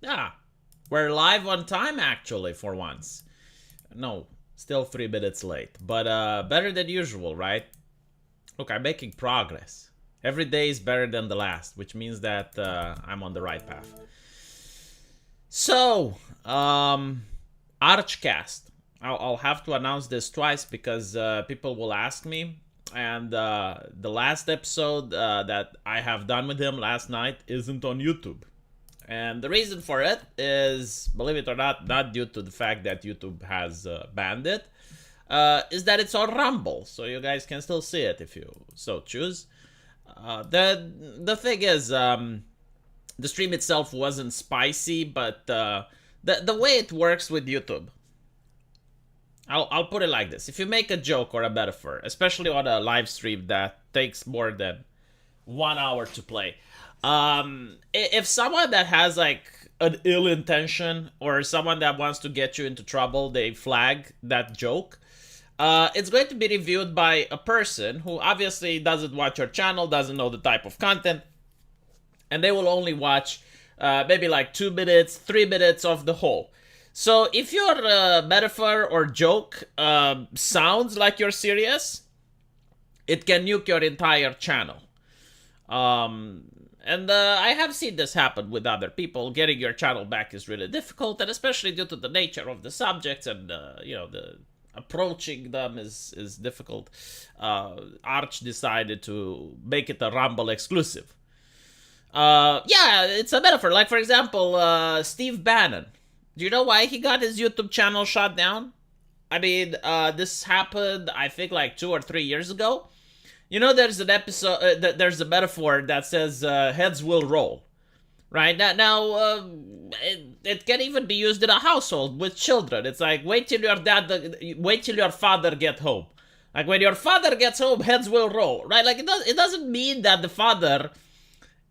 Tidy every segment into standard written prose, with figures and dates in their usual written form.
Yeah. We're live on time, actually, for once. No, still 3 minutes late. But better than usual, right? Look, I'm making progress. Every day is better than the last, which means that I'm on the right path. So, Archcast. I'll have to announce this twice because people will ask me. And the last episode that I have done with him last night isn't on YouTube. And the reason for it is, believe it or not due to the fact that YouTube has banned it, is that it's on Rumble. So you guys can still see it if you so choose. The thing is, the stream itself wasn't spicy, but the way it works with YouTube, I'll put it like this. If you make a joke or a metaphor, especially on a live stream that takes more than 1 hour to play, if someone that has like an ill intention or someone that wants to get you into trouble, they flag that joke, it's going to be reviewed by a person who obviously doesn't watch your channel, doesn't know the type of content, and they will only watch maybe like 2 minutes, 3 minutes of the whole. So if your metaphor or joke sounds like you're serious, it can nuke your entire channel. And I have seen this happen with other people. Getting your channel back is really difficult, and especially due to the nature of the subjects and the approaching them is difficult. Arch decided to make it a Rumble exclusive. Yeah, it's a metaphor. Like, for example, Steve Bannon. Do you know why he got his YouTube channel shut down? I mean, this happened, I think, like 2 or 3 years ago. You know, there's an episode, there's a metaphor that says heads will roll, right? Now, it can even be used in a household with children. It's like, wait till your father get home. Like, when your father gets home, heads will roll, right? Like, it doesn't mean that the father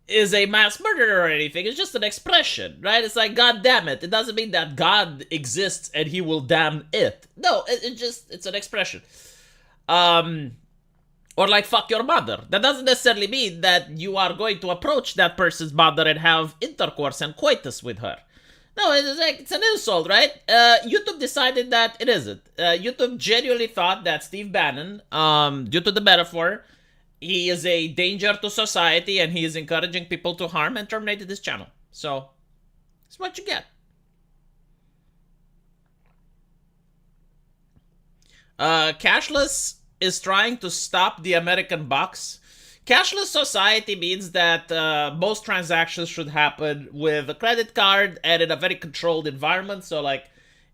is a mass murderer or anything. It's just an expression, right? It's like, God damn it. It doesn't mean that God exists and he will damn it. No, it's an expression. Or like, fuck your mother. That doesn't necessarily mean that you are going to approach that person's mother and have intercourse and coitus with her. No, it's an insult, right? YouTube decided that it isn't. YouTube genuinely thought that Steve Bannon, due to the metaphor, he is a danger to society and he is encouraging people to harm, and terminated his channel. So, it's what you get. Cashless is trying to stop the American bucks. Cashless society means that most transactions should happen with a credit card and in a very controlled environment. So, like,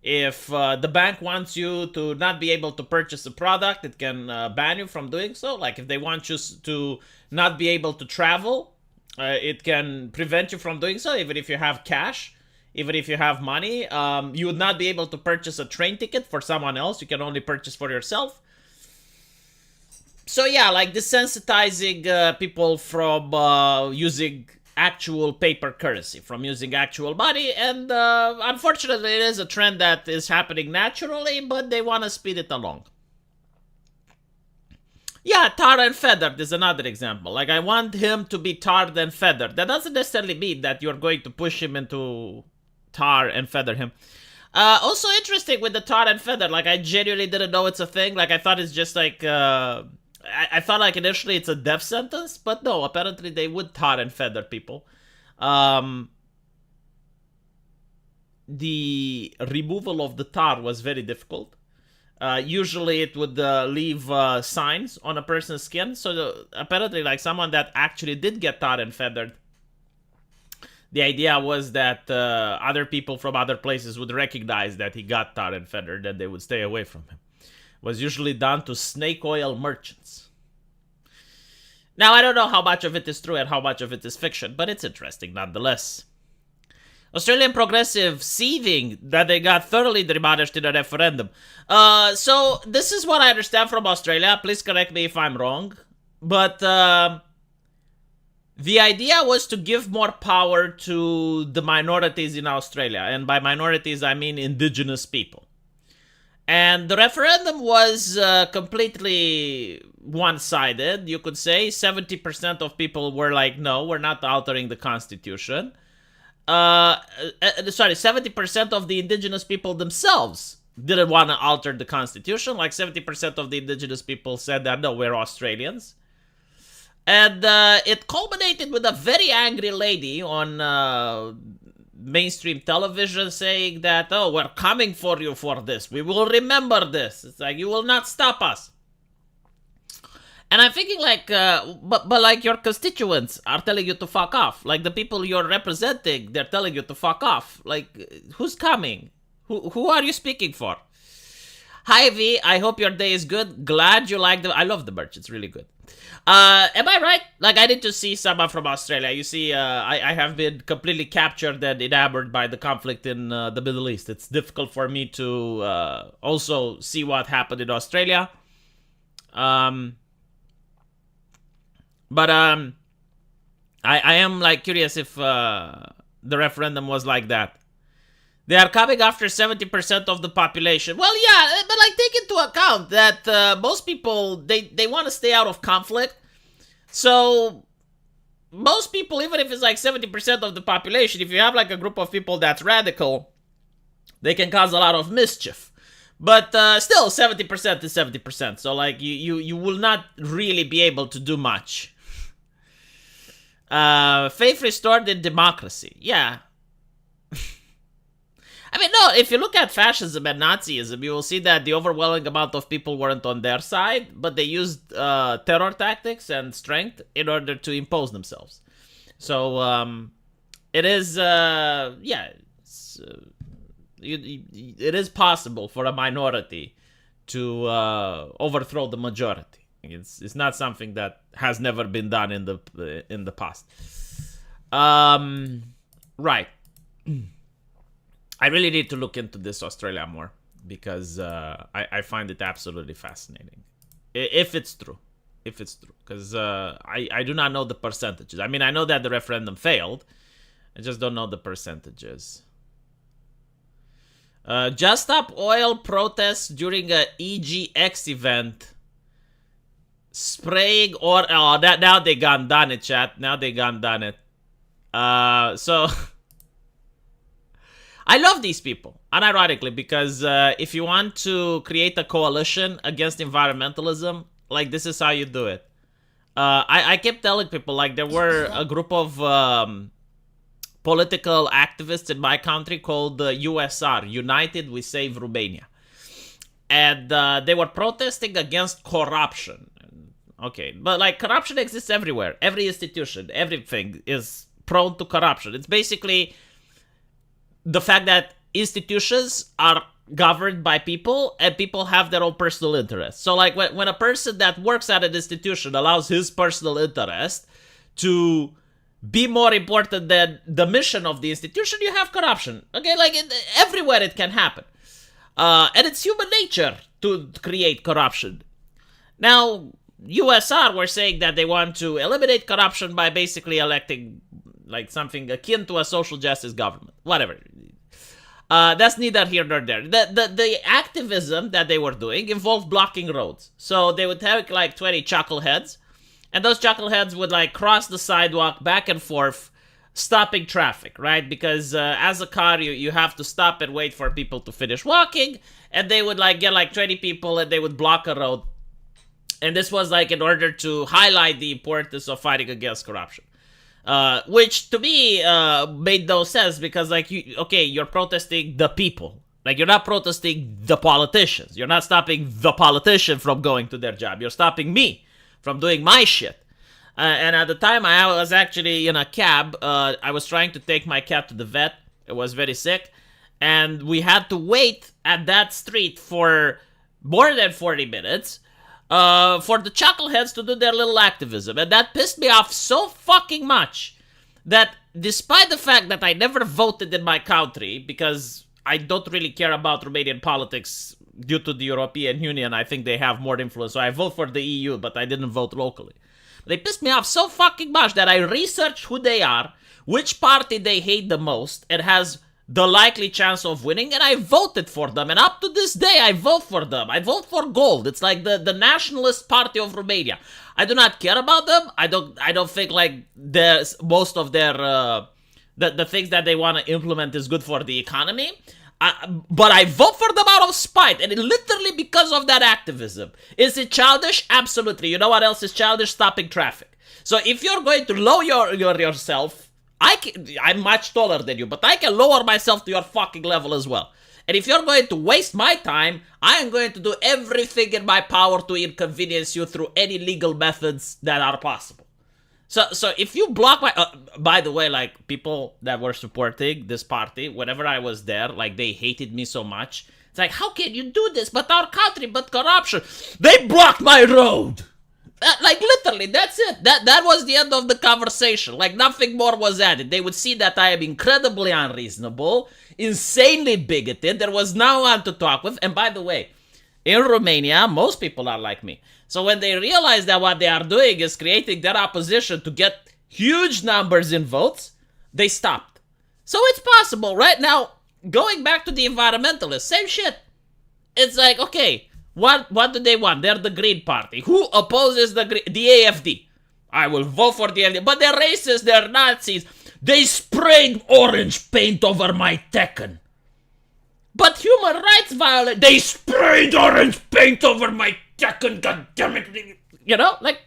if the bank wants you to not be able to purchase a product, it can ban you from doing so. Like, if they want you to not be able to travel, it can prevent you from doing so, even if you have cash. Even if you have money, you would not be able to purchase a train ticket for someone else. You can only purchase for yourself. So yeah, like desensitizing people from using actual paper currency, from using actual money, and unfortunately it is a trend that is happening naturally, but they want to speed it along. Yeah, tar and feathered is another example. Like, I want him to be tarred and feathered. That doesn't necessarily mean that you're going to push him into tar and feather him. Also interesting with the tar and feather, like, I genuinely didn't know it's a thing. Like, I thought it's just like I thought like initially it's a death sentence, but no, apparently they would tar and feather people. The removal of the tar was very difficult. Usually it would leave signs on a person's skin. So apparently, like, someone that actually did get tar and feathered, the idea was that other people from other places would recognize that he got tar and feathered and they would stay away from him. Was usually done to snake oil merchants. Now, I don't know how much of it is true and how much of it is fiction, but it's interesting nonetheless. Australian progressive seething that they got thoroughly demolished in a referendum. So, this is what I understand from Australia. Please correct me if I'm wrong. But the idea was to give more power to the minorities in Australia. And by minorities, I mean indigenous people. And the referendum was completely one-sided, you could say. 70% of people were like, no, we're not altering the Constitution. sorry, 70% of the indigenous people themselves didn't want to alter the constitution. Like 70% of the indigenous people said that, no, we're Australians. And it culminated with a very angry lady on mainstream television saying that, oh, we're coming for you for this. We will remember this. It's like, you will not stop us. And I'm thinking like, but like your constituents are telling you to fuck off. Like the people you're representing, they're telling you to fuck off. Like, who's coming? Who are you speaking for? Hi V, I hope your day is good. Glad you like I love the merch, it's really good. Am I right? Like, I need to see someone from Australia. You see, I have been completely captured and enamored by the conflict in the Middle East. It's difficult for me to also see what happened in Australia. But I am like curious if the referendum was like that. They are coming after 70% of the population. Well, yeah, but like take into account that most people, they want to stay out of conflict. So most people, even if it's like 70% of the population, if you have like a group of people that's radical, they can cause a lot of mischief. But still, 70% is 70%. So like you will not really be able to do much. Faith restored in democracy. Yeah. I mean, no, if you look at fascism and Nazism, you will see that the overwhelming amount of people weren't on their side, but they used terror tactics and strength in order to impose themselves. So, it is, it is possible for a minority to overthrow the majority. It's not something that has never been done in the past. Right. I really need to look into this Australia more because I find it absolutely fascinating. If it's true. Because I do not know the percentages. I mean, I know that the referendum failed. I just don't know the percentages. Just Stop Oil protests during a EGX event. Spraying or... Oh, now they gone done it, chat. Now they gone done it. So... I love these people, unironically, because if you want to create a coalition against environmentalism, like, this is how you do it. I kept telling people, like, there were a group of political activists in my country called USR, United We Save Romania. And they were protesting against corruption. Okay, but, like, corruption exists everywhere. Every institution, everything is prone to corruption. It's basically... the fact that institutions are governed by people and people have their own personal interests. So like when a person that works at an institution allows his personal interest to be more important than the mission of the institution, you have corruption. Okay, like everywhere it can happen. And it's human nature to create corruption. Now, USR were saying that they want to eliminate corruption by basically electing like something akin to a social justice government. Whatever. That's neither here nor there. The activism that they were doing involved blocking roads. So they would have like 20 chuckleheads, and those chuckleheads would like cross the sidewalk back and forth, stopping traffic, right? Because as a car, you have to stop and wait for people to finish walking, and they would like get like 20 people and they would block a road. And this was like in order to highlight the importance of fighting against corruption. Which to me made no sense because like you're protesting the people. Like you're not protesting the politicians. You're not stopping the politician from going to their job. You're stopping me from doing my shit. And at the time I was actually in a cab. I was trying to take my cat to the vet. It was very sick. And we had to wait at that street for more than 40 minutes. For the chuckleheads to do their little activism. And that pissed me off so fucking much that despite the fact that I never voted in my country, because I don't really care about Romanian politics due to the European Union, I think they have more influence, so I vote for the EU, but I didn't vote locally. They pissed me off so fucking much that I researched who they are, which party they hate the most, and has the likely chance of winning, and I voted for them, and up to this day I vote for them. I vote for Gold. It's like the nationalist party of Romania. I do not care about them. I don't think like most of their the things that they want to implement is good for the economy. But I vote for them out of spite, and literally because of that activism. Is it childish? Absolutely. You know what else is childish? Stopping traffic. So if you're going to lower yourself, I'm much taller than you, but I can lower myself to your fucking level as well. And if you're going to waste my time, I am going to do everything in my power to inconvenience you through any legal methods that are possible. So if you block my... by the way, like, people that were supporting this party, whenever I was there, like, they hated me so much. It's like, how can you do this? But our country, but corruption. They blocked my road! Like, literally, that's it. That was the end of the conversation. Like, nothing more was added. They would see that I am incredibly unreasonable, insanely bigoted. There was no one to talk with. And by the way, in Romania, most people are like me. So when they realize that what they are doing is creating their opposition to get huge numbers in votes, they stopped. So it's possible. Right now, going back to the environmentalists, same shit. It's like, okay... What do they want? They're the Green Party. Who opposes the AFD? I will vote for the AFD. But they're racist, they're Nazis. They sprayed orange paint over my Tekken. But human rights violate. They sprayed orange paint over my Tekken, goddammit. You know, like,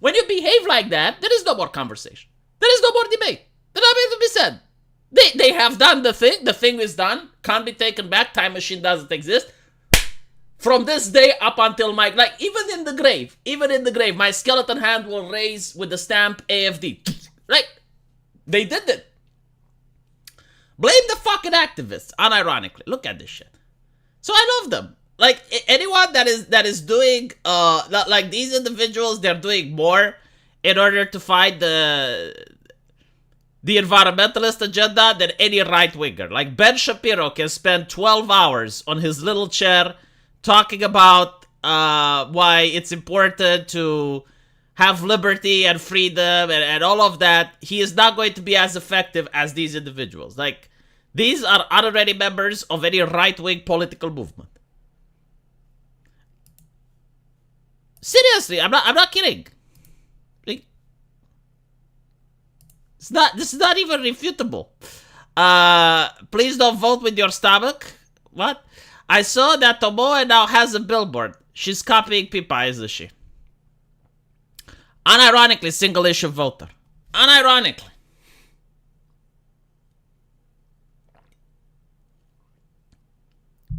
when you behave like that, there is no more conversation. There is no more debate. There's nothing to be said. They have done the thing. The thing is done. Can't be taken back. Time machine doesn't exist. From this day up until my... Like, even in the grave, my skeleton hand will raise with the stamp AFD. Like, they did it. Blame the fucking activists, unironically. Look at this shit. So I love them. Like, anyone that is doing... like, these individuals, they're doing more in order to fight the environmentalist agenda than any right-winger. Like, Ben Shapiro can spend 12 hours on his little chair... talking about why it's important to have liberty and freedom and all of that. He is not going to be as effective as these individuals. Like, these are honorary members of any right-wing political movement. Seriously, I'm not kidding. Like, this is not even refutable. Please don't vote with your stomach. What? I saw that Tomoe now has a billboard. She's copying Pipa, isn't she? Unironically, single-issue voter. Unironically.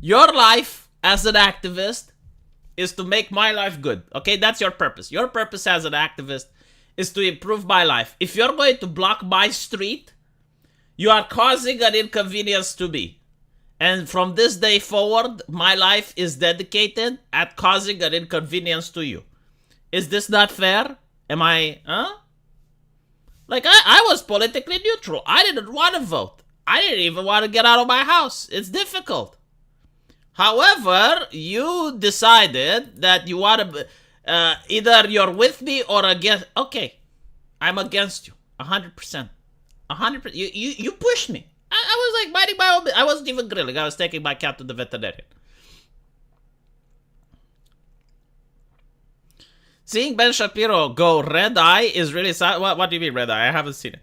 Your life as an activist is to make my life good. Okay, that's your purpose. Your purpose as an activist is to improve my life. If you're going to block my street, you are causing an inconvenience to me. And from this day forward, my life is dedicated at causing an inconvenience to you. Is this not fair? Am I, Like, I was politically neutral. I didn't want to vote. I didn't even want to get out of my house. It's difficult. However, you decided that you want to, either you're with me or against. Okay, I'm against you. 100%. 100%. You pushed me. I was like minding my own business. I wasn't even grilling. I was taking my cat to the veterinarian. Seeing Ben Shapiro go red eye is really sad. What do you mean red eye? I haven't seen it.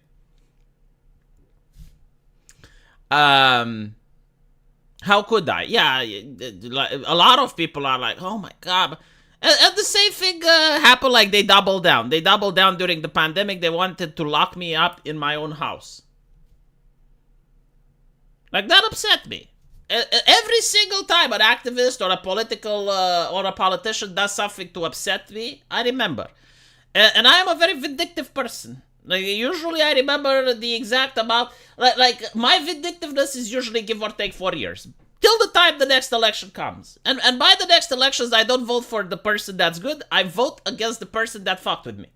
How could I? Yeah, a lot of people are like, oh my god. And the same thing happened, like they doubled down. They doubled down during the pandemic. They wanted to lock me up in my own house. Like, that upset me. Every single time an activist or a political or a politician does something to upset me, I remember. And I am a very vindictive person. Like, usually I remember the exact amount. Like my vindictiveness is usually give or take 4 years. Till the time the next election comes. And by the next elections, I don't vote for the person that's good. I vote against the person that fucked with me.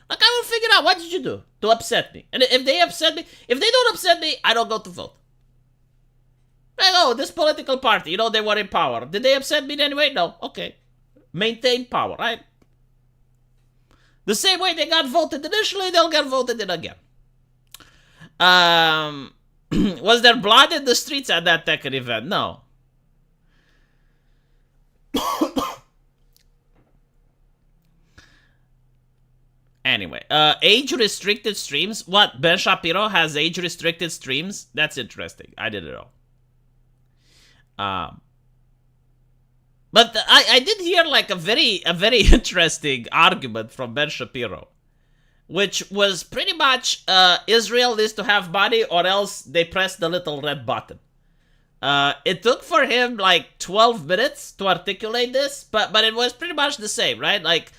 Like, I will figure out, what did you do to upset me? And if they upset me, if they don't upset me, I don't go to vote. Like, oh, this political party, you know, they were in power. Did they upset me in any way? No. Okay. Maintain power, right? The same way they got voted initially, they'll get voted in again. Was there blood in the streets at that Tekken event? No. Anyway, age-restricted streams. What? Ben Shapiro has age-restricted streams? That's interesting. I didn't know. But I did hear like a very interesting argument from Ben Shapiro, which was pretty much Israel needs to have money or else they press the little red button. It took for him like 12 minutes to articulate this, but it was pretty much the same, right? Like,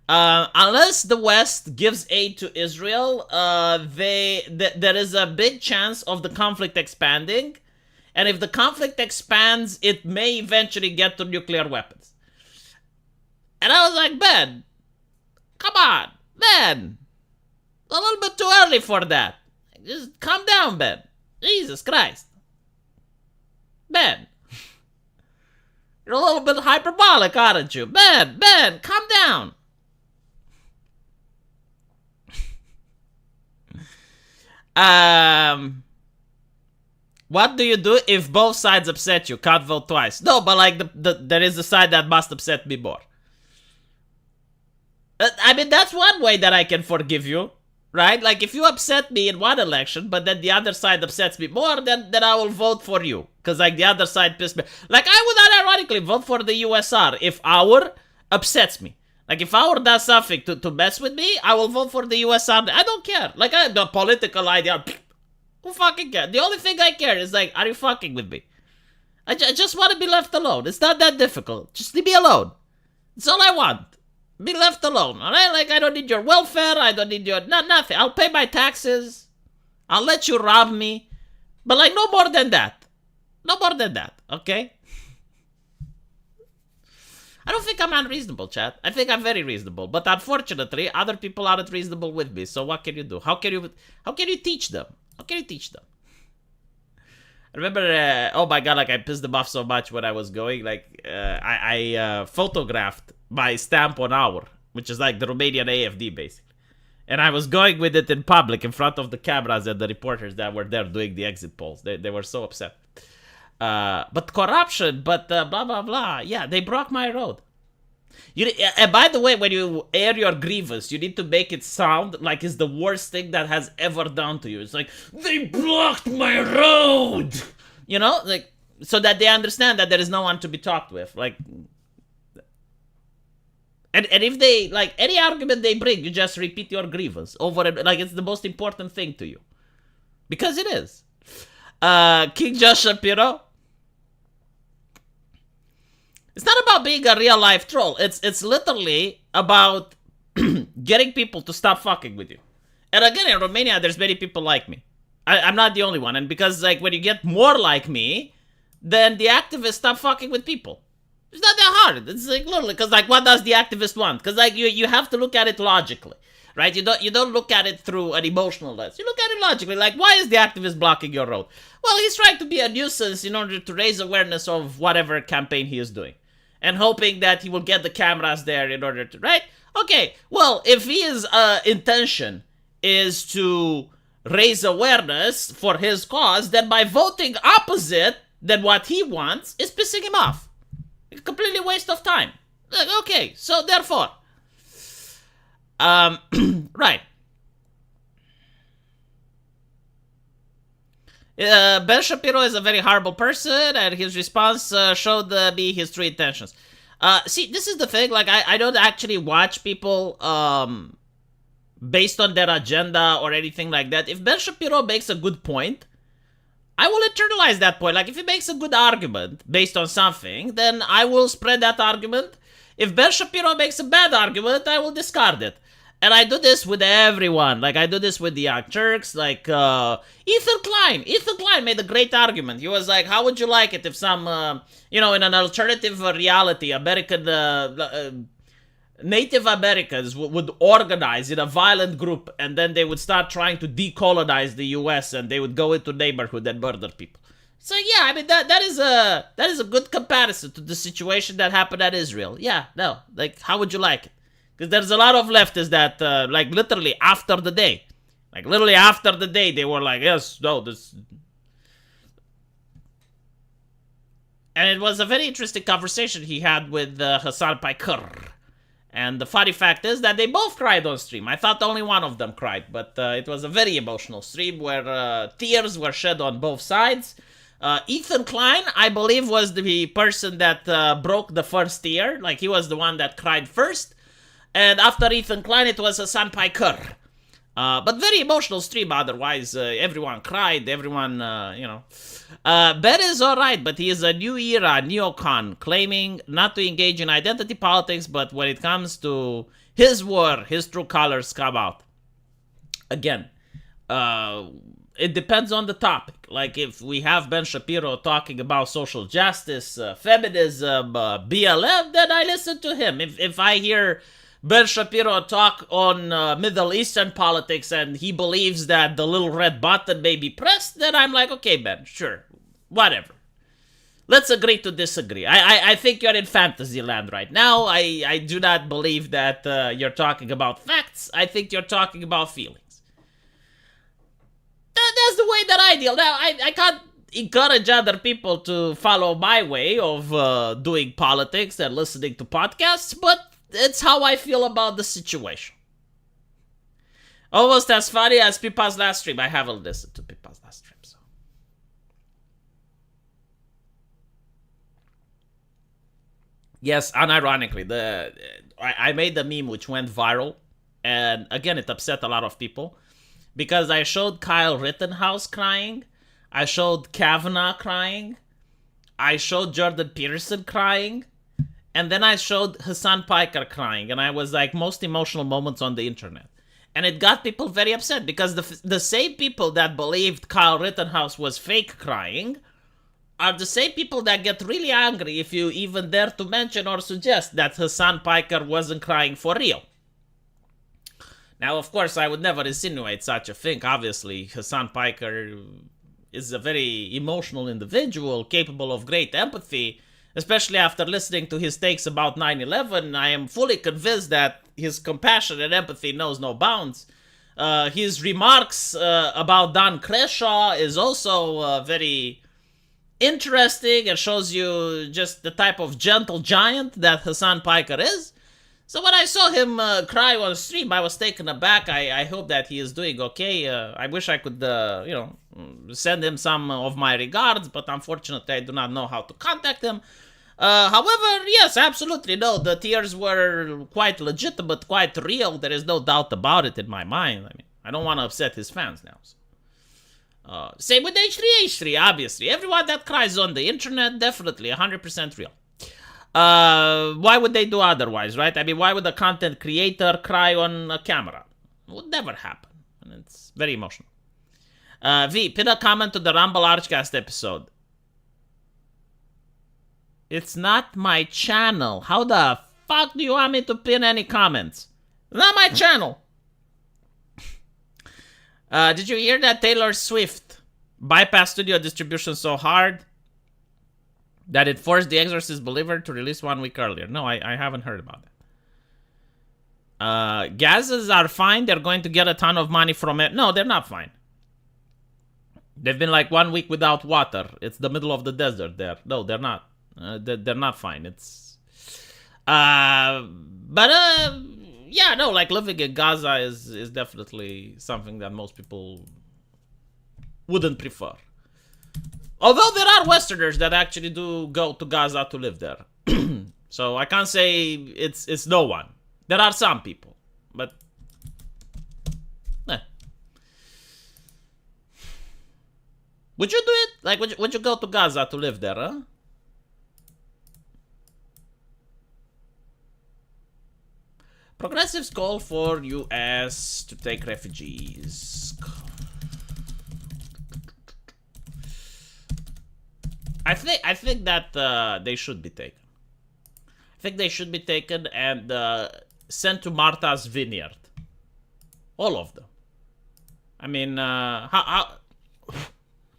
unless the West gives aid to Israel, there is a big chance of the conflict expanding. And if the conflict expands, it may eventually get to nuclear weapons. And I was like, Ben, come on, Ben. A little bit too early for that. Just calm down, Ben. Jesus Christ. Ben. You're a little bit hyperbolic, aren't you? Ben, calm down. What do you do if both sides upset you? Can't vote twice. No, but like there is a side that must upset me more. I mean, that's one way that I can forgive you, right? Like if you upset me in one election, but then the other side upsets me more, then I will vote for you. Because like the other side pissed me. Like I would unironically vote for the USR if our upsets me. Like if our does something to mess with me, I will vote for the USR. I don't care. Like the political idea. Who fucking cares? The only thing I care is like, are you fucking with me? I just want to be left alone. It's not that difficult. Just leave me alone. That's all I want. Be left alone, alright? Like, I don't need your welfare. I don't need your... nothing. I'll pay my taxes. I'll let you rob me. But like, no more than that. No more than that, okay? I don't think I'm unreasonable, chat. I think I'm very reasonable. But unfortunately, other people aren't reasonable with me. So what can you do? How can you teach them? How can you teach them? I remember, oh my god, like I pissed them off so much when I was going. Like, I photographed my stamp on hour, which is like the Romanian AFD, basically. And I was going with it in public in front of the cameras and the reporters that were there doing the exit polls. They were so upset. But corruption, but blah, blah, blah. Yeah, they blocked my road. And by the way, when you air your grievance, you need to make it sound like it's the worst thing that has ever done to you. It's like, they blocked my road! You know? Like, so that they understand that there is no one to be talked with. Like, and if they, like, any argument they bring, you just repeat your grievance over and, like, it's the most important thing to you. Because it is. King Josh Shapiro. It's not about being a real life troll. It's literally about getting people to stop fucking with you. And again, in Romania, there's many people like me. I'm not the only one. And because like when you get more like me, then the activists stop fucking with people. It's not that hard. It's like literally because like what does the activist want? Because like you have to look at it logically, right? You don't look at it through an emotional lens. You look at it logically. Like why is the activist blocking your road? Well, he's trying to be a nuisance in order to raise awareness of whatever campaign he is doing. And hoping that he will get the cameras there in order to, right? Okay, well, if his intention is to raise awareness for his cause, then by voting opposite than what he wants is pissing him off. It's a completely waste of time. Okay, so therefore, right. Ben Shapiro is a very horrible person, and his response showed me his true intentions. See, this is the thing, like, I don't actually watch people based on their agenda or anything like that. If Ben Shapiro makes a good point, I will internalize that point. Like, if he makes a good argument based on something, then I will spread that argument. If Ben Shapiro makes a bad argument, I will discard it. And I do this with everyone. Like, I do this with the Young Turks. Like, Ethan Klein. Ethan Klein made a great argument. He was like, how would you like it if some, in an alternative reality, Native Americans would organize in a violent group, and then they would start trying to decolonize the U.S., and they would go into neighborhood and murder people. So, yeah, I mean, that is a good comparison to the situation that happened at Israel. Yeah, no. Like, how would you like it? Because there's a lot of leftists that, like, literally after the day. Like, literally after the day, they were like, yes, no, this... And it was a very interesting conversation he had with Hassan Piker. And the funny fact is that they both cried on stream. I thought only one of them cried, but it was a very emotional stream where tears were shed on both sides. Ethan Klein, I believe, was the person that broke the first tear. Like, he was the one that cried first. And after Ethan Klein, it was Hassan Piker. But very emotional stream otherwise. Everyone cried, everyone, Ben is alright, but he is a new era neocon, claiming not to engage in identity politics, but when it comes to his war, his true colors come out. Again, it depends on the topic. Like, if we have Ben Shapiro talking about social justice, feminism, BLM, then I listen to him. If I hear Ben Shapiro talk on Middle Eastern politics and he believes that the little red button may be pressed, then I'm like, okay, Ben, sure, whatever. Let's agree to disagree. I think you're in fantasy land right now. I do not believe that you're talking about facts. I think you're talking about feelings. That's the way that I deal. Now, I can't encourage other people to follow my way of doing politics and listening to podcasts, but it's how I feel about the situation. Almost as funny as Pipa's last stream. I haven't listened to Pipa's last stream, so. Yes, unironically, I made the meme which went viral, and again, it upset a lot of people, because I showed Kyle Rittenhouse crying, I showed Kavanaugh crying, I showed Jordan Peterson crying, and then I showed Hassan Piker crying, and I was like, most emotional moments on the internet. And it got people very upset, because the same people that believed Kyle Rittenhouse was fake crying are the same people that get really angry if you even dare to mention or suggest that Hassan Piker wasn't crying for real. Now, of course, I would never insinuate such a thing. Obviously, Hassan Piker is a very emotional individual, capable of great empathy. Especially after listening to his takes about 9/11, I am fully convinced that his compassion and empathy knows no bounds. His remarks about Don Crenshaw is also very interesting and shows you just the type of gentle giant that Hassan Piker is. So when I saw him cry on stream, I was taken aback. I hope that he is doing okay. I wish I could, send him some of my regards, but unfortunately I do not know how to contact him. However, yes, absolutely, no, the tears were quite legitimate, quite real. There is no doubt about it in my mind. I mean, I don't want to upset his fans now. So. Same with H3H3, obviously. Everyone that cries on the internet, definitely, 100% real. Why would they do otherwise, right? I mean, why would a content creator cry on a camera? It would never happen. And it's very emotional. Pin a comment to the Rumble Archcast episode. It's not my channel. How the fuck do you want me to pin any comments? It's not my channel. Did you hear that Taylor Swift bypassed studio distribution so hard that it forced The Exorcist Believer to release 1 week earlier? No, I haven't heard about that. Gazas are fine. They're going to get a ton of money from it. No, they're not fine. They've been like 1 week without water. It's the middle of the desert there. No, they're not. They're not fine. It's yeah, no, like living in Gaza is definitely something that most people wouldn't prefer. Although there are Westerners that actually do go to Gaza to live there. So I can't say it's no one. There are some people, but would you do it? Like, would you go to Gaza to live there, huh? Progressives call for U.S. to take refugees. I think that they should be taken. I think they should be taken and sent to Martha's Vineyard. All of them. I mean, how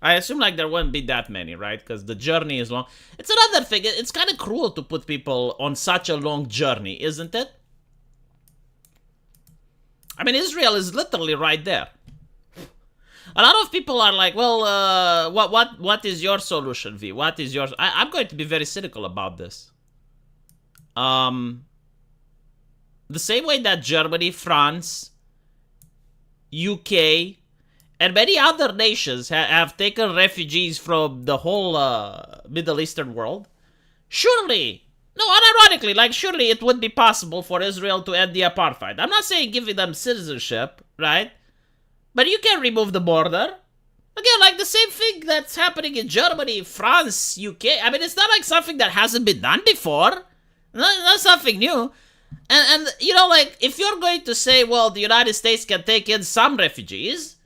I assume like there won't be that many, right? Because the journey is long. It's another thing. It's kind of cruel to put people on such a long journey, isn't it? I mean, Israel is literally right there. A lot of people are like, well, what is your solution, V? What is yours? I'm going to be very cynical about this. the same way that Germany, France, UK, and many other nations have taken refugees from the whole Middle Eastern world, surely, no, unironically, like, surely it would be possible for Israel to end the apartheid. I'm not saying giving them citizenship, right? But you can remove the border. Again, like the same thing that's happening in Germany, France, UK. I mean, it's not like something that hasn't been done before. Not something new. And you know, like, if you're going to say, well, the United States can take in some refugees,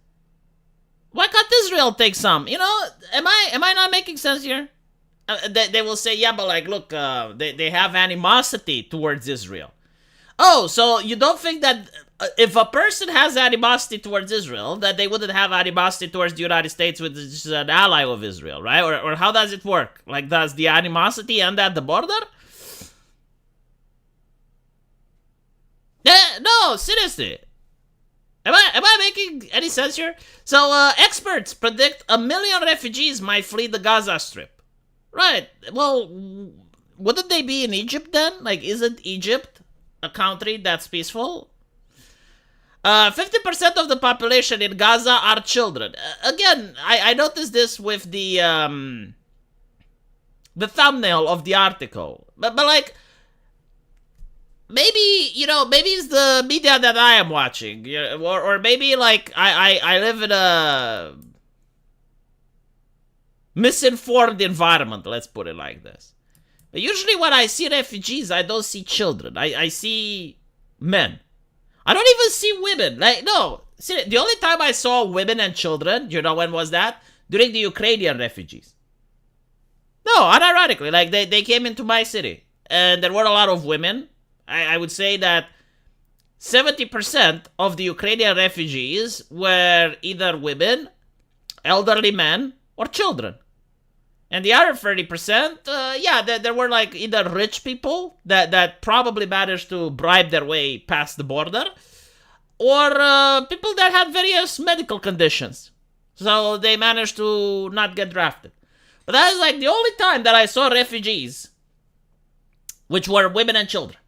why can't Israel take some? You know, am I not making sense here? They will say, yeah, but like, look, they have animosity towards Israel. Oh, so you don't think that if a person has animosity towards Israel, that they wouldn't have animosity towards the United States, which is an ally of Israel, right? Or how does it work? Like, does the animosity end at the border? No, seriously. Am I making any sense here? So, experts predict 1 million refugees might flee the Gaza Strip. Right. Well, wouldn't they be in Egypt then? Like, isn't Egypt a country that's peaceful? 50% of the population in Gaza are children. Again, I noticed this with the thumbnail of the article. But like, maybe, you know, maybe it's the media that I am watching. Or maybe, like, I live in a misinformed environment, let's put it like this. But usually when I see refugees, I don't see children. I see men. I don't even see women. Like, no. See, the only time I saw women and children, you know when was that? During the Ukrainian refugees. No, unironically, like, they came into my city. And there were a lot of women. I would say that 70% of the Ukrainian refugees were either women, elderly men, or children. And the other 30%, there were like either rich people that probably managed to bribe their way past the border, or people that had various medical conditions. So they managed to not get drafted. But that is like the only time that I saw refugees, which were women and children.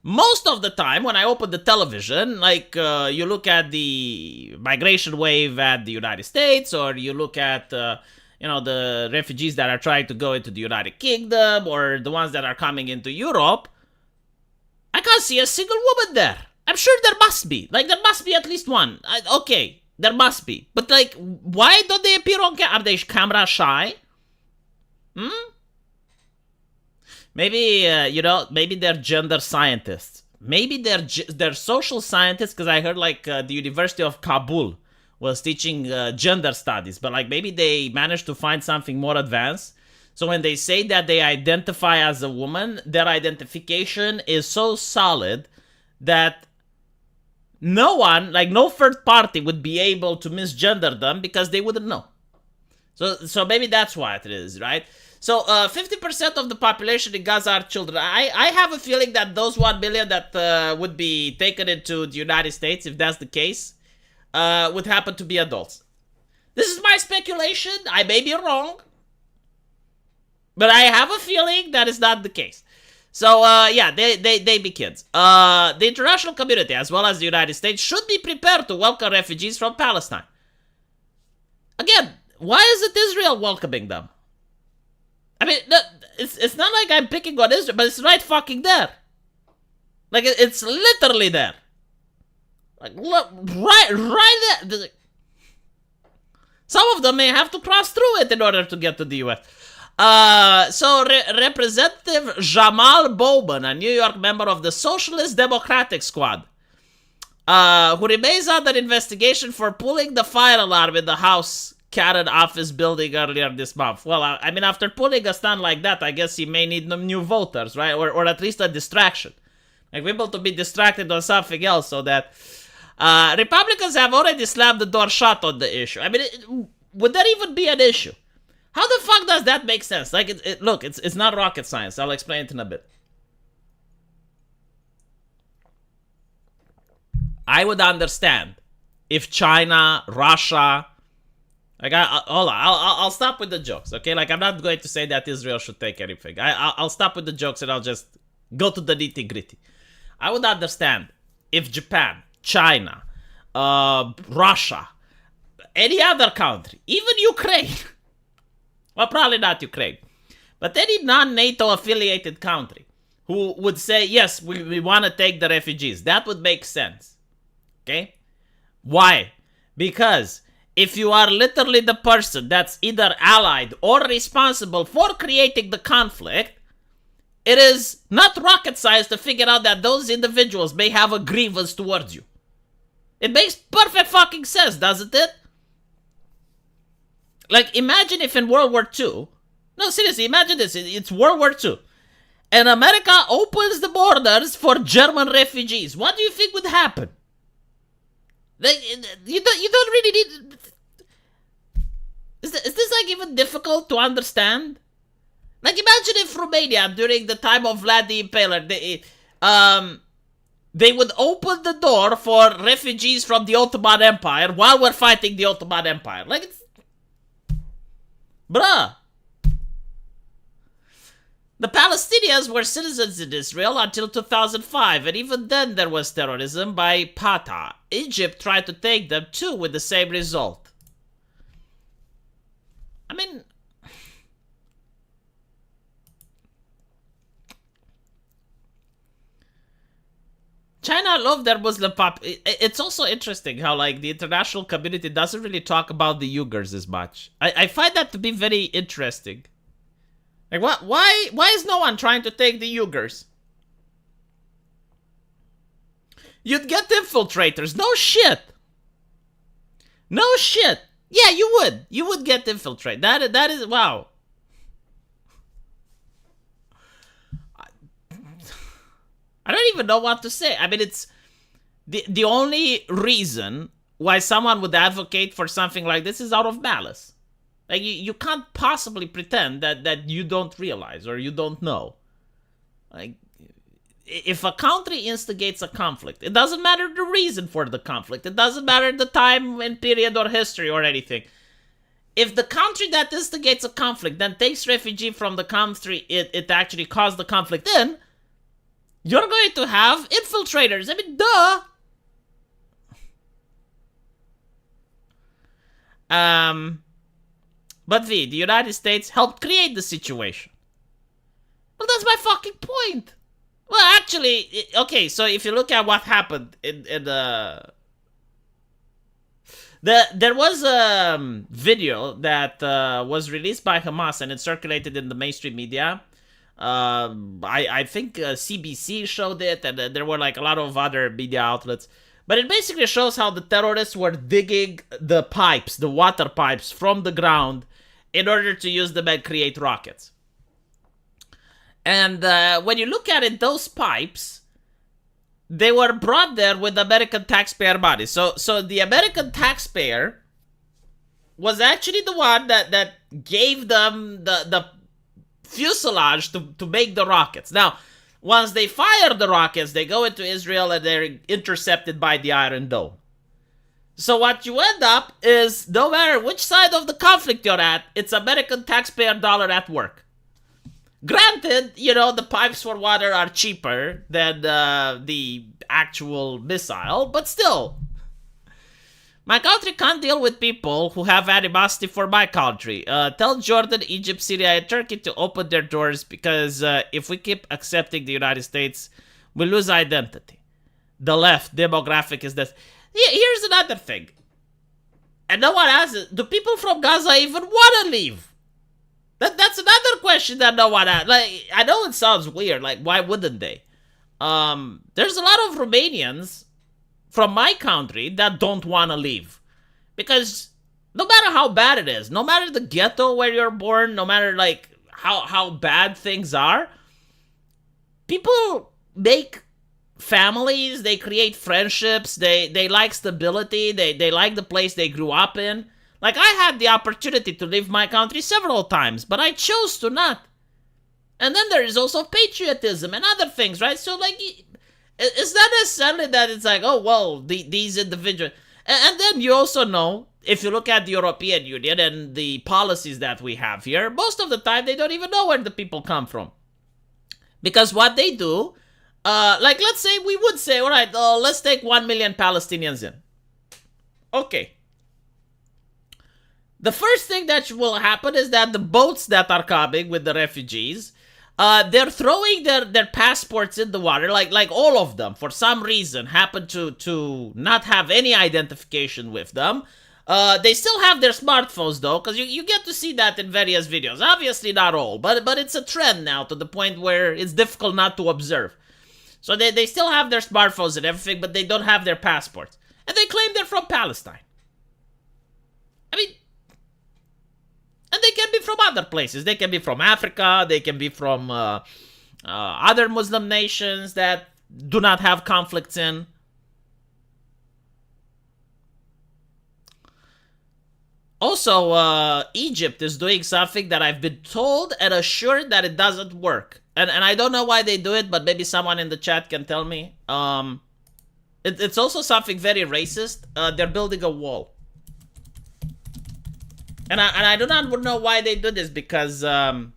Most of the time, when I open the television, like, you look at the migration wave at the United States, or you look at, the refugees that are trying to go into the United Kingdom, or the ones that are coming into Europe, I can't see a single woman there. I'm sure there must be. Like, there must be at least one. Okay, there must be. But, like, why don't they appear on camera? Are they camera shy? Maybe, maybe they're gender scientists. Maybe they're social scientists, because I heard, like, the University of Kabul was teaching gender studies. But, like, maybe they managed to find something more advanced. So when they say that they identify as a woman, their identification is so solid that no one, like, no third party would be able to misgender them because they wouldn't know. So maybe that's why it is, right? So 50% of the population in Gaza are children. I have a feeling that those 1 million that would be taken into the United States, if that's the case, would happen to be adults. This is my speculation. I may be wrong. But I have a feeling that is not the case. So, they be kids. The international community, as well as the United States, should be prepared to welcome refugees from Palestine. Again, why isn't Israel welcoming them? I mean, it's not like I'm picking on Israel, but it's right fucking there. Like, it's literally there. Like, look, right there. Some of them may have to cross through it in order to get to the U.S. Representative Jamal Bowman, a New York member of the Socialist Democratic Squad, who remains under investigation for pulling the fire alarm in the House Karen office building earlier this month. Well, I mean, after pulling a stunt like that, I guess he may need new voters, right? Or at least a distraction. Like, people to be distracted on something else so that... Republicans have already slammed the door shut on the issue. I mean, would that even be an issue? How the fuck does that make sense? Like, look, it's not rocket science. I'll explain it in a bit. I would understand if China, Russia... Like, hold on, I'll stop with the jokes, okay? Like, I'm not going to say that Israel should take anything. I'll stop with the jokes and I'll just go to the nitty-gritty. I would understand if Japan, China, Russia, any other country, even Ukraine, well, probably not Ukraine, but any non-NATO affiliated country who would say, yes, we want to take the refugees. That would make sense. Okay? Why? Because if you are literally the person that's either allied or responsible for creating the conflict, it is not rocket science to figure out that those individuals may have a grievance towards you. It makes perfect fucking sense, doesn't it? Like, imagine if in World War II, no, seriously, imagine this, it's World War II, and America opens the borders for German refugees. What do you think would happen? Like, you don't really need... Is this like even difficult to understand? Like, imagine if Romania, during the time of Vlad the Impaler, they would open the door for refugees from the Ottoman Empire while we're fighting the Ottoman Empire. Like, it's... Bruh. The Palestinians were citizens in Israel until 2005, and even then there was terrorism by Fatah. Egypt tried to take them too with the same result. I mean... China love their Muslim pop. It's also interesting how, like, the international community doesn't really talk about the Uyghurs as much. I find that to be very interesting. Like, what? Why is no one trying to take the Uyghurs? You'd get infiltrators. No shit. No shit. Yeah, you would. You would get infiltrated. That is, wow. I don't even know what to say. I mean, it's the only reason why someone would advocate for something like this is out of malice. Like, you can't possibly pretend that you don't realize or you don't know. Like, if a country instigates a conflict, it doesn't matter the reason for the conflict. It doesn't matter the time and period or history or anything. If the country that instigates a conflict then takes refugee from the country it actually caused the conflict in, you're going to have infiltrators. I mean, duh. But the United States helped create the situation. Well, that's my fucking point. Well, actually, okay, so if you look at what happened in there was a video that was released by Hamas and it circulated in the mainstream media. I think CBC showed it, and there were like a lot of other media outlets. But it basically shows how the terrorists were digging the pipes, the water pipes, from the ground in order to use them and create rockets. And when you look at it, those pipes, they were brought there with American taxpayer money. So the American taxpayer was actually the one that gave them the fuselage to make the rockets. Now, once they fire the rockets, they go into Israel and they're intercepted by the Iron Dome. So what you end up is, no matter which side of the conflict you're at, it's American taxpayer dollar at work. Granted, you know, the pipes for water are cheaper than the actual missile, but still. My country can't deal with people who have animosity for my country. Tell Jordan, Egypt, Syria, and Turkey to open their doors, because if we keep accepting the United States, we lose identity. The left demographic is this. Here's another thing. And no one asks it. Do people from Gaza even want to leave? That's another question that no one asks. Like, I know it sounds weird. Like, why wouldn't they? There's a lot of Romanians from my country that don't want to leave. Because no matter how bad it is, no matter the ghetto where you're born, no matter like how bad things are, people make families, they create friendships, they like stability, they like the place they grew up in. Like, I had the opportunity to leave my country several times, but I chose to not. And then there is also patriotism and other things, right? So, like, it's not necessarily that it's like, oh, well, these individuals. And then you also know, if you look at the European Union and the policies that we have here, most of the time they don't even know where the people come from. Because what they do, Like, let's say we would say, all right, let's take 1 million Palestinians in. Okay. The first thing that will happen is that the boats that are coming with the refugees, they're throwing their passports in the water, like all of them, for some reason, happen to not have any identification with them. They still have their smartphones, though, because you get to see that in various videos. Obviously not all, but it's a trend now to the point where it's difficult not to observe. So they still have their smartphones and everything, but they don't have their passports. And they claim they're from Palestine. I mean, and they can be from other places. They can be from Africa. They can be from other Muslim nations that do not have conflicts in. Also, Egypt is doing something that I've been told and assured that it doesn't work. And I don't know why they do it, but maybe someone in the chat can tell me. It's also something very racist. They're building a wall. And I do not know why they do this, because I've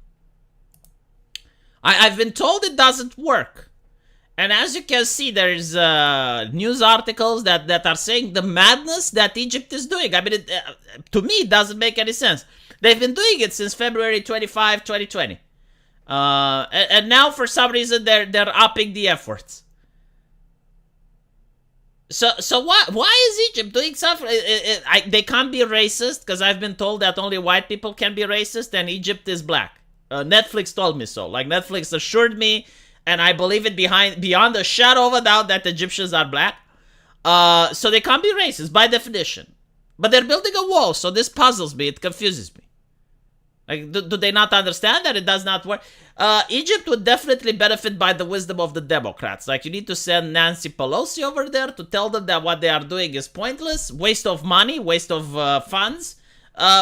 been told it doesn't work. And as you can see, there's news articles that are saying the madness that Egypt is doing. I mean, to me, it doesn't make any sense. They've been doing it since February 25, 2020. And now, for some reason, they're upping the efforts. So why is Egypt doing something? They can't be racist, because I've been told that only white people can be racist and Egypt is black. Netflix told me so. Like, Netflix assured me, and I believe it beyond a shadow of a doubt, that Egyptians are black. So they can't be racist by definition. But they're building a wall, so this puzzles me. It confuses me. Like, do they not understand that it does not work? Egypt would definitely benefit by the wisdom of the Democrats. Like, you need to send Nancy Pelosi over there to tell them that what they are doing is pointless, waste of money, waste of funds.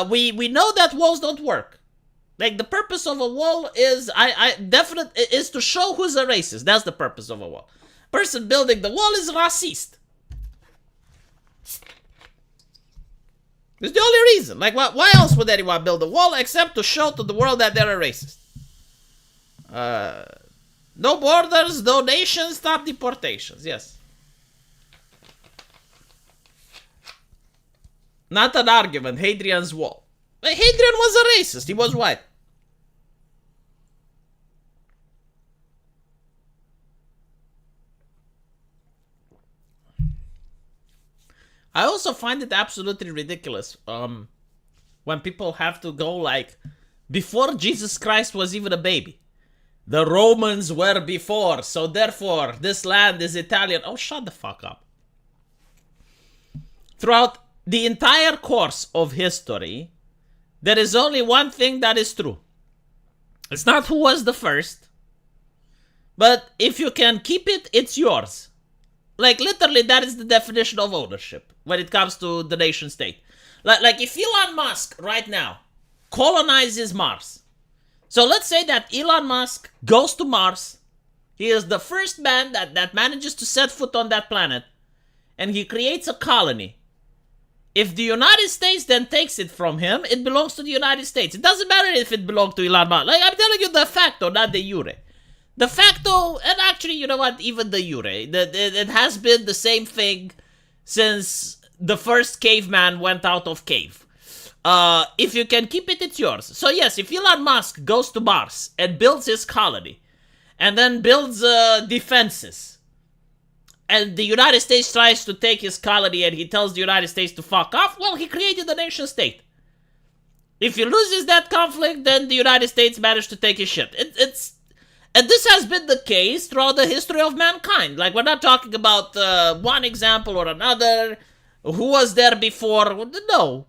We know that walls don't work. Like, the purpose of a wall is, is to show who's a racist. That's the purpose of a wall. Person building the wall is racist. It's the only reason. Like, why else would anyone build a wall except to show to the world that they're a racist? No borders, no nations, stop deportations. Yes. Not an argument. Hadrian's Wall. Hadrian was a racist. He was white. I also find it absolutely ridiculous when people have to go like, before Jesus Christ was even a baby. The Romans were before, so therefore this land is Italian. Oh, shut the fuck up. Throughout the entire course of history, there is only one thing that is true. It's not who was the first, but if you can keep it, it's yours. Like, literally, that is the definition of ownership when it comes to the nation state. Like if Elon Musk right now colonizes Mars. So let's say that Elon Musk goes to Mars. He is the first man that manages to set foot on that planet. And he creates a colony. If the United States then takes it from him, it belongs to the United States. It doesn't matter if it belongs to Elon Musk. Like, I'm telling you de facto, not de jure. De facto, and actually, you know what, even de jure. It has been the same thing since the first caveman went out of cave. If you can keep it, it's yours. So yes, if Elon Musk goes to Mars and builds his colony, and then builds defenses, and the United States tries to take his colony and he tells the United States to fuck off, well, he created a nation state. If he loses that conflict, then the United States managed to take his shit. And this has been the case throughout the history of mankind. Like, we're not talking about one example or another. Who was there before? No.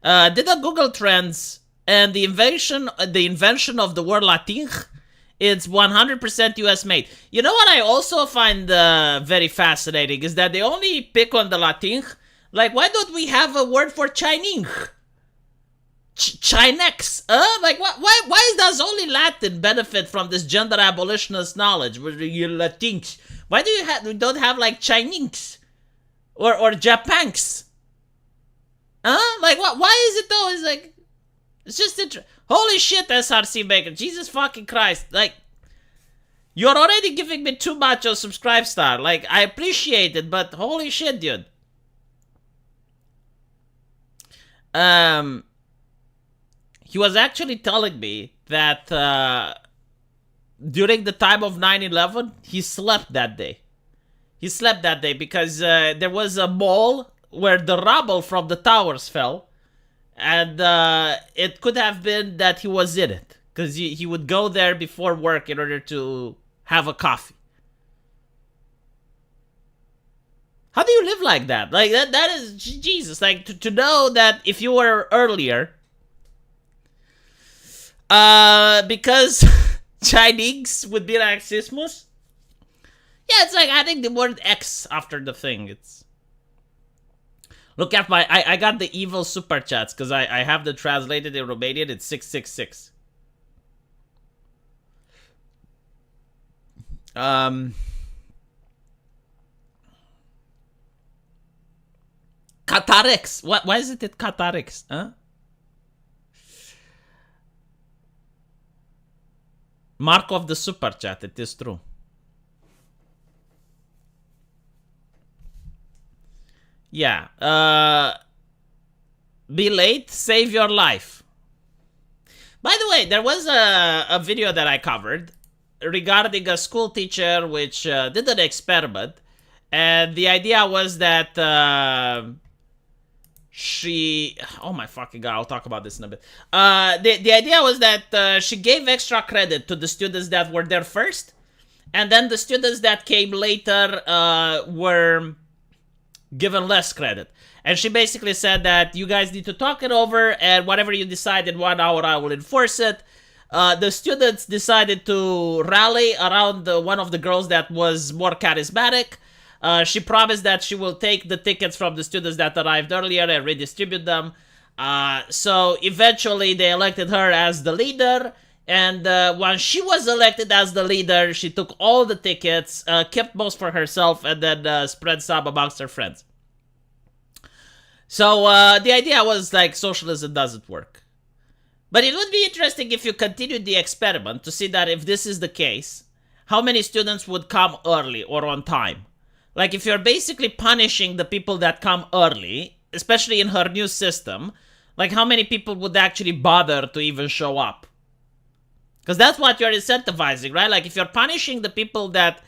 Did a Google Trends and the invention of the word Latin, it's 100% US made. You know what I also find very fascinating is that they only pick on the Latin. Like, why don't we have a word for Chinese? Chinex, like why does only Latin benefit from this gender abolitionist knowledge? Latinx. Why do we don't have like Chinese or Japanx? Like why is it though? It's like, it's just Holy shit, SRC Maker. Jesus fucking Christ. Like, you're already giving me too much on Subscribe Star. Like, I appreciate it, but holy shit, dude. He was actually telling me that during the time of 9/11, he slept that day. He slept that day because there was a mall where the rubble from the towers fell. And it could have been that he was in it. Because he would go there before work in order to have a coffee. How do you live like that? Like, that is, Jesus. Like, to know that if you were earlier, because Chinese would be like Xismus. Yeah, it's like adding the word X after the thing. It's... Look at my... I got the evil super chats because I have them translated in Romanian. It's 666. Qatarix. Why is it Qatarix? Huh? Mark of the super chat. It is true. Yeah. Be late, save your life. By the way, there was a video that I covered regarding a school teacher which did an experiment. And the idea was that she... Oh my fucking god, I'll talk about this in a bit. The idea was that she gave extra credit to the students that were there first. And then the students that came later were given less credit. And she basically said that you guys need to talk it over, and whatever you decide in 1 hour, I will enforce it. The students decided to rally around one of the girls that was more charismatic. She promised that she will take the tickets from the students that arrived earlier and redistribute them. So eventually they elected her as the leader. And when she was elected as the leader, she took all the tickets, kept most for herself, and then spread some amongst her friends. So the idea was like socialism doesn't work. But it would be interesting if you continued the experiment to see that if this is the case, how many students would come early or on time. Like if you're basically punishing the people that come early, especially in her new system, like how many people would actually bother to even show up? Because that's what you're incentivizing, right? Like if you're punishing the people that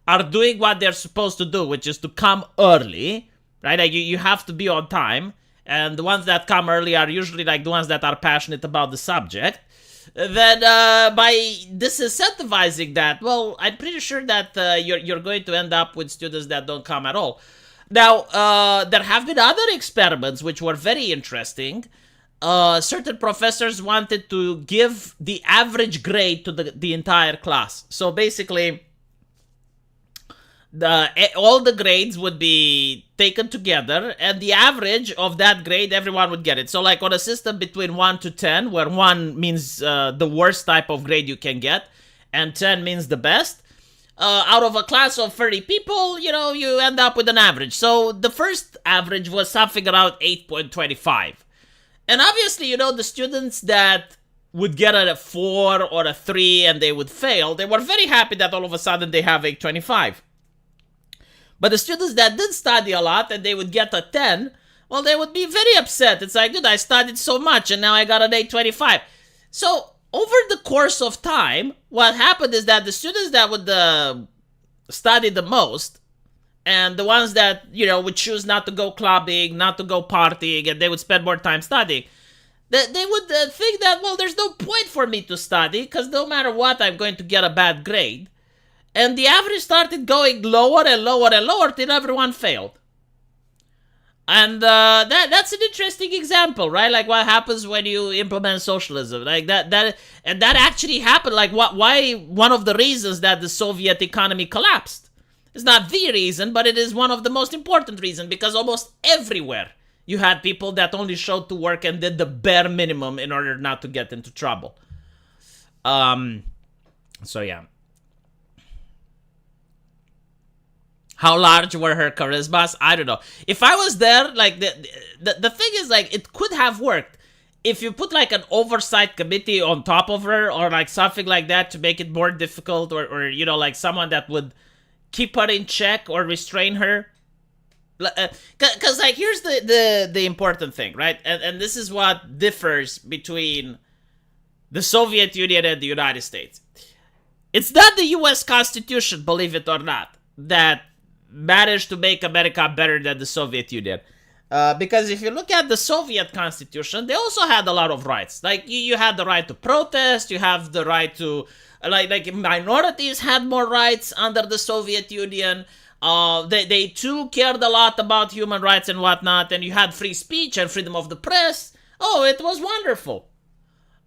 are doing what they're supposed to do, which is to come early, right? Like you have to be on time. And the ones that come early are usually like the ones that are passionate about the subject. Then by disincentivizing that, well, I'm pretty sure that you're going to end up with students that don't come at all. Now, there have been other experiments which were very interesting. Certain professors wanted to give the average grade to the entire class. So basically, all the grades would be taken together, and the average of that grade, everyone would get it. So like on a system between 1 to 10, where 1 means the worst type of grade you can get, and 10 means the best, out of a class of 30 people, you know, you end up with an average. So the first average was something around 8.25. And obviously, you know, the students that would get a 4 or a 3 and they would fail, they were very happy that all of a sudden they have 8.25. But the students that did study a lot and they would get a 10, well, they would be very upset. It's like, dude, I studied so much and now I got an 8.25. So over the course of time, what happened is that the students that would study the most, and the ones that, you know, would choose not to go clubbing, not to go partying, and they would spend more time studying, they would think that, well, there's no point for me to study, because no matter what, I'm going to get a bad grade. And the average started going lower and lower and lower till everyone failed. And that's an interesting example, right? Like what happens when you implement socialism. Like that actually happened. Like why one of the reasons that the Soviet economy collapsed. It's not the reason, but it is one of the most important reasons, because almost everywhere you had people that only showed to work and did the bare minimum in order not to get into trouble. So yeah. How large were her charismas? I don't know. If I was there, like the thing is, like, it could have worked if you put like an oversight committee on top of her or like something like that to make it more difficult, or you know, like someone that would keep her in check or restrain her. Because like here's the important thing, right? And this is what differs between the Soviet Union and the United States. It's not the US Constitution, believe it or not, that managed to make America better than the Soviet Union. Because if you look at the Soviet Constitution, they also had a lot of rights. Like, you had the right to protest, you have the right to... Like minorities had more rights under the Soviet Union. They too cared a lot about human rights and whatnot, and you had free speech and freedom of the press. Oh, it was wonderful.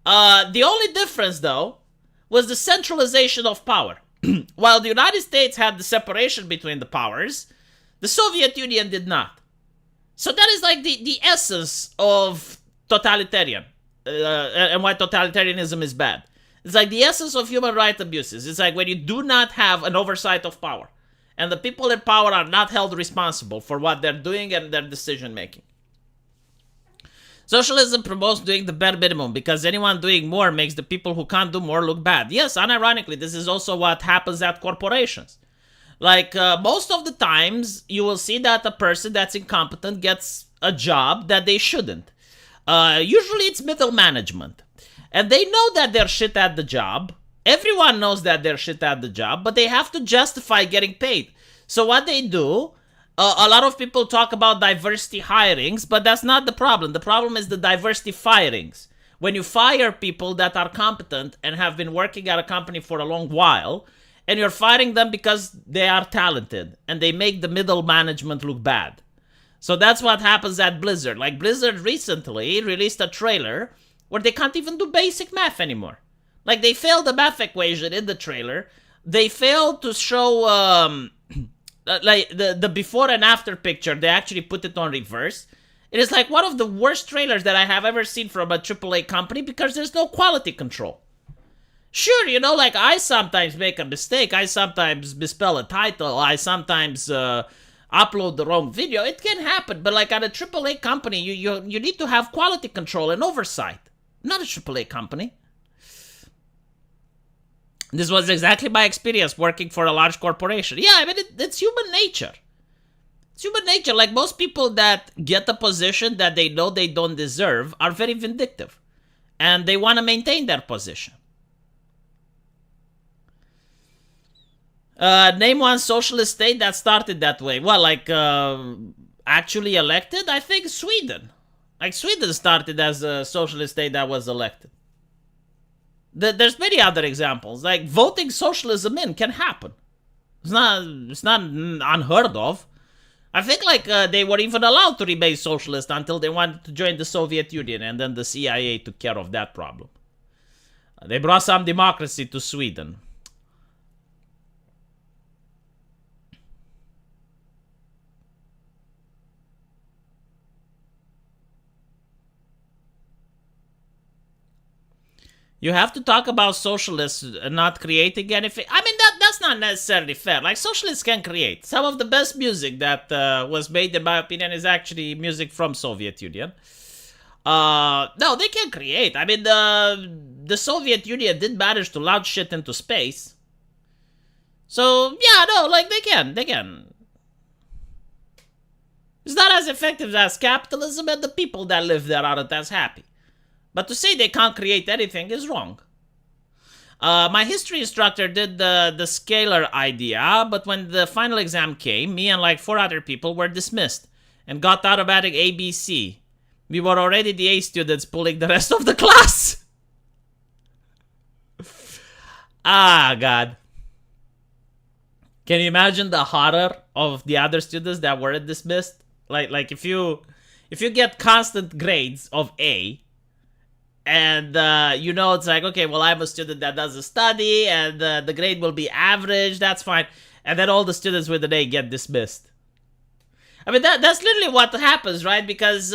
The only difference, though, was the centralization of power. While the United States had the separation between the powers, the Soviet Union did not. So that is like the essence of totalitarian, and why totalitarianism is bad. It's like the essence of human rights abuses. It's like when you do not have an oversight of power, and the people in power are not held responsible for what they're doing and their decision making. Socialism promotes doing the bare minimum because anyone doing more makes the people who can't do more look bad. Yes, unironically, this is also what happens at corporations. Like, most of the times, you will see that a person that's incompetent gets a job that they shouldn't. Usually it's middle management. And they know that they're shit at the job. Everyone knows that they're shit at the job, but they have to justify getting paid. So what they do, a lot of people talk about diversity hirings, but that's not the problem. The problem is the diversity firings. When you fire people that are competent and have been working at a company for a long while, and you're firing them because they are talented, and they make the middle management look bad. So that's what happens at Blizzard. Like, Blizzard recently released a trailer where they can't even do basic math anymore. Like, they failed the math equation in the trailer. They failed to show, like, the before and after picture. They actually put it on reverse. It is like one of the worst trailers that I have ever seen from a AAA company because there's no quality control. Sure, you know, like, I sometimes make a mistake. I sometimes misspell a title. I sometimes upload the wrong video. It can happen. But, like, at a AAA company, you need to have quality control and oversight. Not a AAA company. This was exactly my experience working for a large corporation. Yeah, I mean, it's human nature. It's human nature. Like, most people that get a position that they know they don't deserve are very vindictive. And they want to maintain their position. Name one socialist state that started that way. Well, like, actually elected? I think Sweden. Like, Sweden started as a socialist state that was elected. There's many other examples. Like, voting socialism in can happen. It's not unheard of. I think, like, they were even allowed to remain socialist until they wanted to join the Soviet Union, and then the CIA took care of that problem. They brought some democracy to Sweden. You have to talk about socialists not creating anything. I mean, that's not necessarily fair. Like, socialists can create. Some of the best music that was made, in my opinion, is actually music from Soviet Union. No, they can create. I mean, the Soviet Union did manage to launch shit into space. So, yeah, no, like, they can. It's not as effective as capitalism, and the people that live there aren't as happy. But to say they can't create anything is wrong. My history instructor did the scalar idea, but when the final exam came, me and like 4 other people were dismissed and got automatic ABC. We were already the A students pulling the rest of the class. Ah, God. Can you imagine the horror of the other students that weren't dismissed? Like if you get constant grades of A, and, you know, it's like, okay, well, I'm a student that doesn't study, and the grade will be average, that's fine. And then all the students with an A get dismissed. I mean, that's literally what happens, right? Because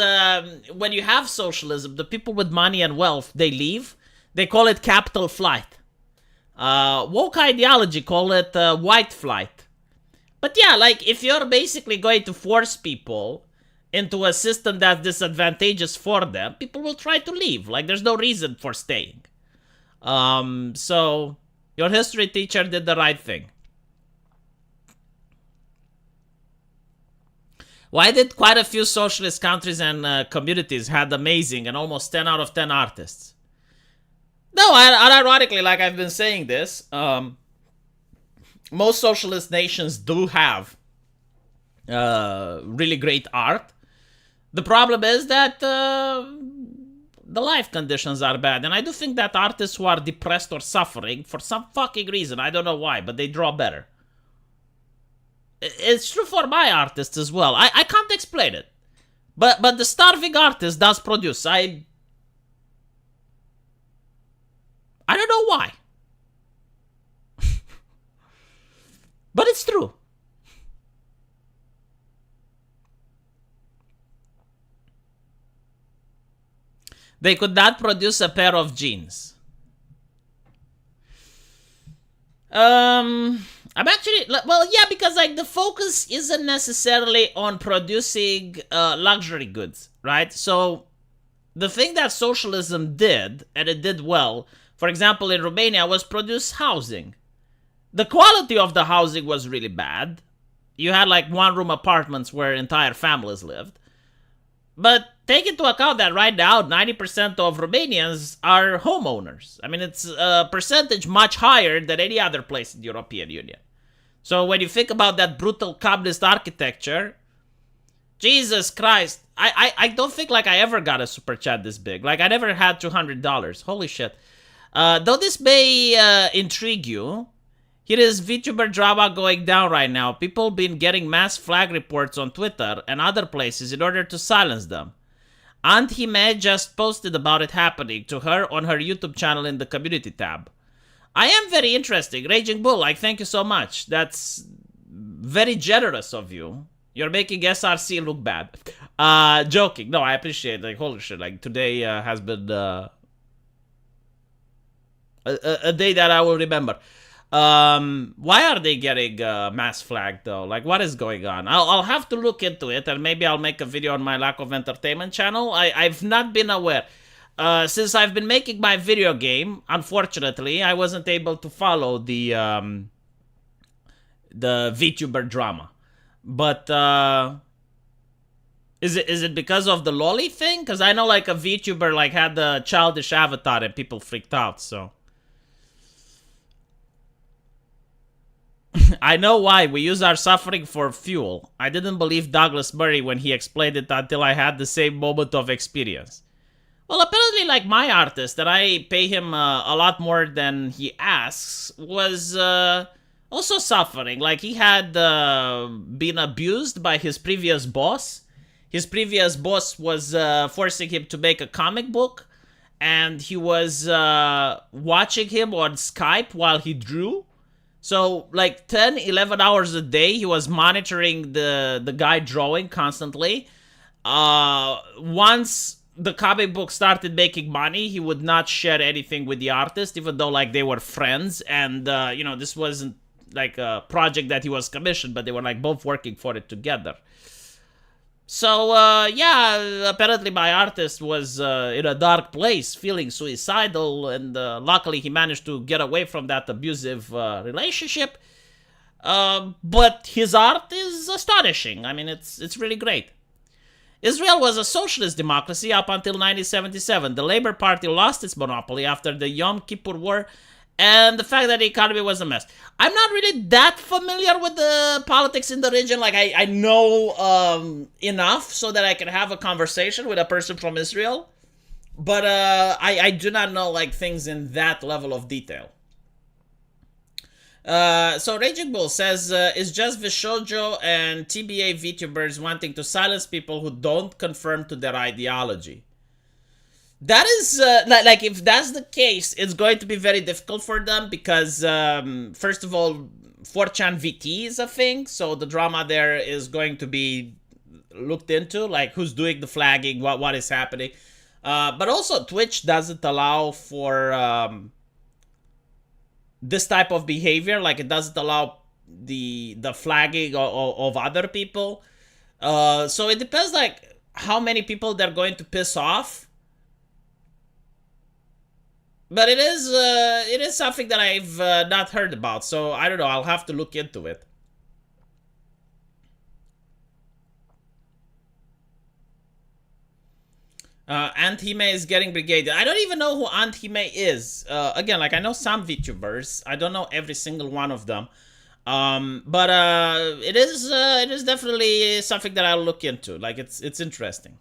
when you have socialism, the people with money and wealth, they leave. They call it capital flight. Woke ideology call it white flight. But yeah, like, if you're basically going to force people into a system that's disadvantageous for them, people will try to leave. Like, there's no reason for staying. So your history teacher did the right thing. Why did quite a few socialist countries and communities had amazing and almost 10 out of 10 artists? No, ironically, like I've been saying this, most socialist nations do have really great art. The problem is that the life conditions are bad. And I do think that artists who are depressed or suffering, for some fucking reason, I don't know why, but they draw better. It's true for my artists as well. I can't explain it. But the starving artist does produce. I don't know why. But it's true. They could not produce a pair of jeans. I'm actually, well, yeah, because like the focus isn't necessarily on producing luxury goods, right? So the thing that socialism did, and it did well, for example, in Romania, was produce housing. The quality of the housing was really bad. You had like one-room apartments where entire families lived. But take into account that right now, 90% of Romanians are homeowners. I mean, it's a percentage much higher than any other place in the European Union. So when you think about that brutal communist architecture, Jesus Christ, I don't think like I ever got a super chat this big. Like I never had $200. Holy shit. Though this may intrigue you, here is VTuber drama going down right now. People been getting mass flag reports on Twitter and other places in order to silence them. Aunt Hime just posted about it happening to her on her YouTube channel in the community tab. I am very interesting. Raging Bull, like, thank you so much. That's very generous of you. You're making SRC look bad. Joking. No, I appreciate it. Like, holy shit. Like, today has been a day that I will remember. Why are they getting mass flagged though? Like, what is going on? I'll have to look into it, and maybe I'll make a video on my lack of entertainment channel. I've not been aware. Since I've been making my video game, unfortunately, I wasn't able to follow the VTuber drama. But is it because of the lolly thing? Because I know like a VTuber like had the childish avatar and people freaked out. So I know why. We use our suffering for fuel. I didn't believe Douglas Murray when he explained it until I had the same moment of experience. Well, apparently, like, my artist, that I pay him a lot more than he asks, was also suffering. Like, he had been abused by his previous boss. His previous boss was forcing him to make a comic book, and he was watching him on Skype while he drew. So, like, 10, 11 hours a day, he was monitoring the guy drawing constantly. Once the comic book started making money, he would not share anything with the artist, even though, like, they were friends. And, you know, this wasn't, like, a project that he was commissioned, but they were, like, both working for it together. So, yeah, apparently my artist was in a dark place, feeling suicidal, and luckily he managed to get away from that abusive relationship. But his art is astonishing. I mean, it's really great. Israel was a socialist democracy up until 1977. The Labour Party lost its monopoly after the Yom Kippur War, and the fact that the economy was a mess. I'm not really that familiar with the politics in the region. Like, I know enough so that I can have a conversation with a person from Israel. But I do not know, like, things in that level of detail. So Raging Bull says, it's just Vishojo and TBA VTubers wanting to silence people who don't conform to their ideology. That is, like, if that's the case, it's going to be very difficult for them because, first of all, 4chan VT is a thing, so the drama there is going to be looked into, like who's doing the flagging, what is happening. But also Twitch doesn't allow for this type of behavior, like it doesn't allow the flagging of other people. So it depends, like, how many people they're going to piss off. But it is something that I've not heard about, so I don't know. I'll have to look into it. Aunt Hime is getting brigaded. I don't even know who Aunt Hime is. Again, like, I know some VTubers. I don't know every single one of them. But it is definitely something that I'll look into. Like, it's interesting.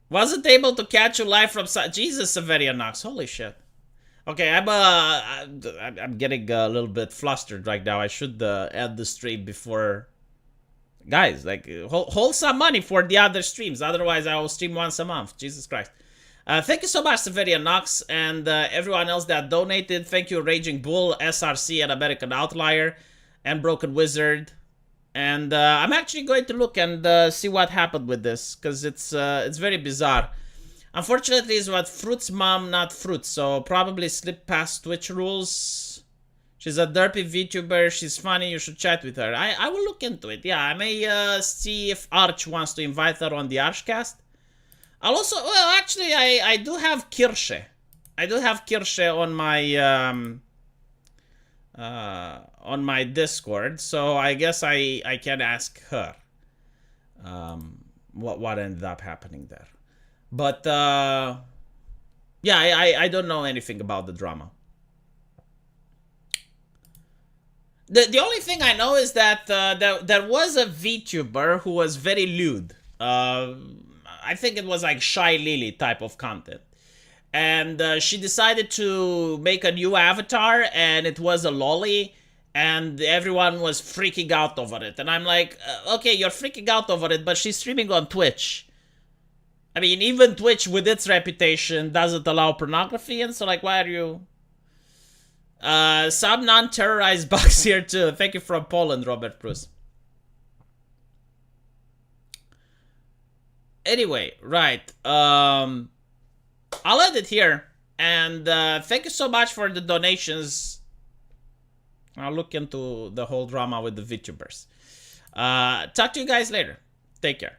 Wasn't able to catch you live from Jesus, Severian Knox. Holy shit. Okay, I'm getting a little bit flustered right now. I should end the stream before. Guys, like, hold some money for the other streams. Otherwise, I will stream once a month. Jesus Christ. Thank you so much, Severian Knox, and everyone else that donated. Thank you, Raging Bull, SRC, and American Outlier, and Broken Wizard. And I'm actually going to look and see what happened with this, because it's very bizarre. Unfortunately, it's what Fruit's mom, not Fruit, so probably slipped past Twitch rules. She's a derpy VTuber. She's funny. You should chat with her. I will look into it. Yeah, I may see if Arch wants to invite her on the Archcast. I'll also... Well, actually, I do have Kirsche. I do have Kirsche on my Discord, so I guess I can ask her what ended up happening there. But yeah, I don't know anything about the drama. The only thing I know is that there was a VTuber who was very lewd. I think it was like Shy Lily type of content. And she decided to make a new avatar, and it was a lolly, and everyone was freaking out over it. And I'm like, okay, you're freaking out over it, but she's streaming on Twitch. I mean, even Twitch, with its reputation, doesn't allow pornography, and so, like, why are you... some non-terrorized bugs here too. Thank you from Poland, Robert Bruce. Anyway, right. I'll end it here. And thank you so much for the donations. I'll look into the whole drama with the VTubers. Talk to you guys later. Take care.